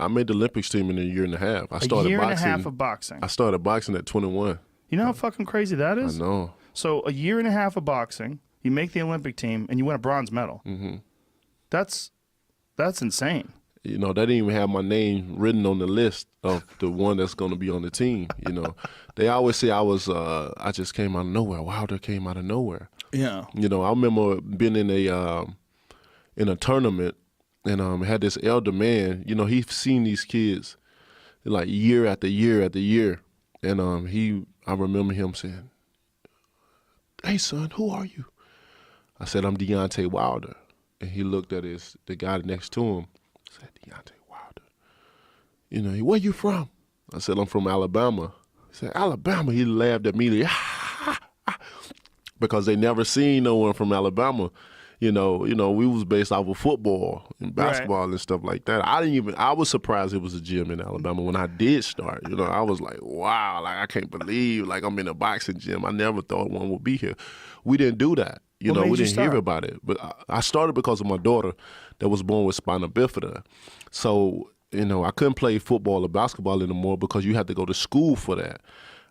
I made the Olympics team in a year and a half. I started a year boxing. and a half of boxing. I started boxing at 21. You know how fucking crazy that I is? know. So a year and a half of boxing, you make the Olympic team, and you win a bronze medal. Mm-hmm. That's insane. You know, they didn't even have my name written on the list of the one that's going to be on the team. You know, they always say I just came out of nowhere. Wilder came out of nowhere. Yeah. You know, I remember being in a tournament and had this elder man. You know, he's seen these kids like year after year after year, and I remember him saying, "Hey son, who are you?" I said, "I'm Deontay Wilder," and he looked at the guy next to him. I said, "Deontay Wilder." You know, where you from? I said, "I'm from Alabama." He said, "Alabama?" He laughed immediately because they never seen no one from Alabama. You know, we was based off of football and basketball and stuff like that. I was surprised it was a gym in Alabama when I did start. You know, I was like, wow, like I can't believe like I'm in a boxing gym. I never thought one would be here. We didn't do that. You know, we didn't hear about it. But I started because of my daughter that was born with spina bifida. So, you know, I couldn't play football or basketball anymore because you had to go to school for that.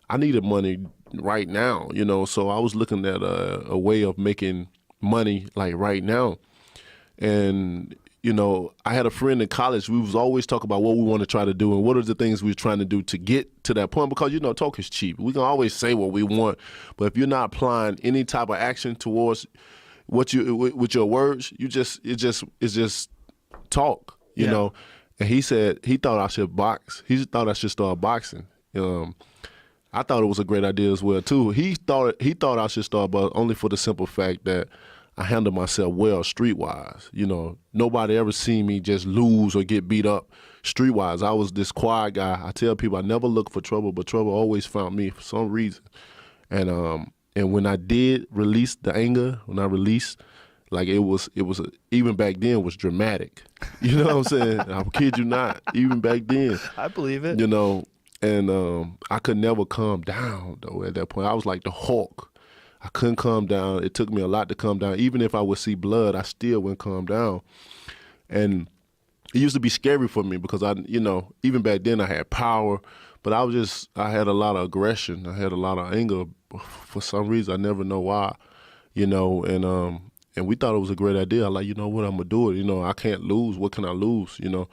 I needed money right now, you know, so I was looking at a way of making money like right now. And, you know, I had a friend in college. We was always talking about what we want to try to do and what are the things we were trying to do to get to that point, because, you know, talk is cheap. We can always say what we want, but if you're not applying any type of action towards what you with your words, it's just talk, you know. And he said he thought I should box. He thought I should start boxing. I thought it was a great idea as well too. He thought I should start, but only for the simple fact that I handle myself well streetwise. You know, nobody ever seen me just lose or get beat up streetwise. I was this quiet guy. I tell people I never look for trouble, but trouble always found me for some reason. And when I did release the anger, like it was even back then it was dramatic. You know what I'm saying? I kid you not. Even back then, I believe it. You know, and I could never calm down though. At that point, I was like the Hulk. I couldn't calm down. It took me a lot to calm down. Even if I would see blood, I still wouldn't calm down. And it used to be scary for me because even back then I had power, but I had a lot of aggression. I had a lot of anger for some reason. I never know why, you know, and we thought it was a great idea. I'm like, you know what, I'm gonna do it. You know, I can't lose. What can I lose? You know,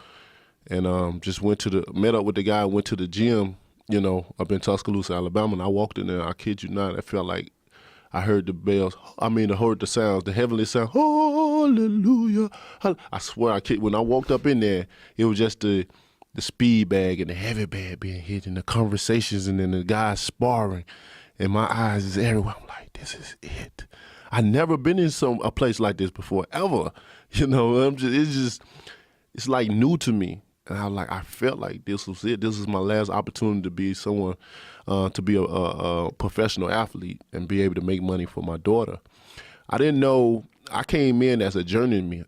and just met up with the guy, went to the gym, you know, up in Tuscaloosa, Alabama, and I walked in there. I kid you not, I felt like I heard the bells. I heard the sounds, the heavenly sound. Hallelujah! I swear, when I walked up in there, it was just the speed bag and the heavy bag being hit, and the conversations, and then the guys sparring, and my eyes is everywhere. I'm like, this is it. I never been in a place like this before, ever. You know, it's like new to me. And I felt like this was it. This is my last opportunity to be someone, to be a professional athlete and be able to make money for my daughter. I didn't know, I came in as a journeyman.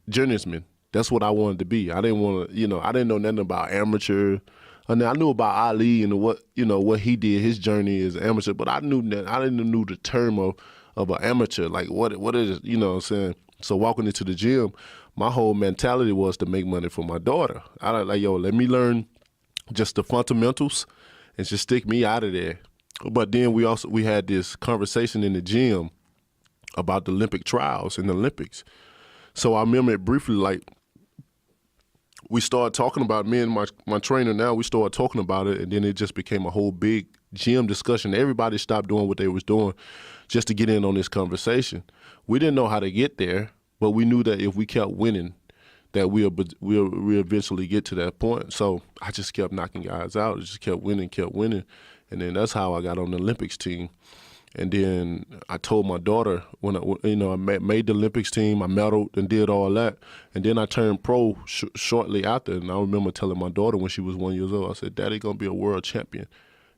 That's what I wanted to be. I didn't want to, you know, I didn't know nothing about amateur. And I knew about Ali and what he did, his journey as an amateur, but I didn't know the term of an amateur, like what is it, you know what I'm saying? So walking into the gym, my whole mentality was to make money for my daughter. I was like, let me learn just the fundamentals and just stick me out of there. But then we had this conversation in the gym about the Olympic trials and the Olympics. So I remember it briefly, like we started talking about, me and my trainer now, we started talking about it, and then it just became a whole big gym discussion. Everybody stopped doing what they was doing just to get in on this conversation. We didn't know how to get there, but we knew that if we kept winning, that we'll eventually get to that point. So I just kept knocking guys out. I just kept winning. And then that's how I got on the Olympics team. And then I told my daughter when I made the Olympics team, I medaled and did all that. And then I turned pro shortly after. And I remember telling my daughter when she was 1 year old, I said, Daddy gonna be a world champion.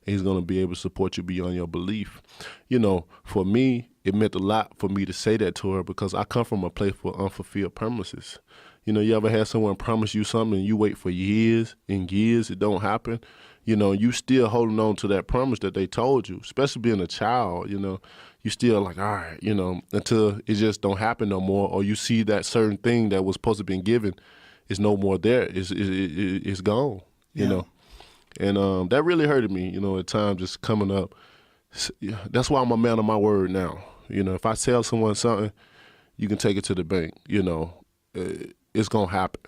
He's going to be able to support you beyond your belief. You know, for me, it meant a lot for me to say that to her because I come from a place for unfulfilled promises. You know, you ever had someone promise you something and you wait for years and years, it don't happen? You know, you still holding on to that promise that they told you, especially being a child, you know. You still like, all right, you know, until it just don't happen no more, or you see that certain thing that was supposed to be given it's no more there. It's gone. You know, and that really hurted me. You know, at times just coming up. That's why I'm a man of my word now. You know, if I tell someone something, you can take it to the bank. You know, it's gonna happen.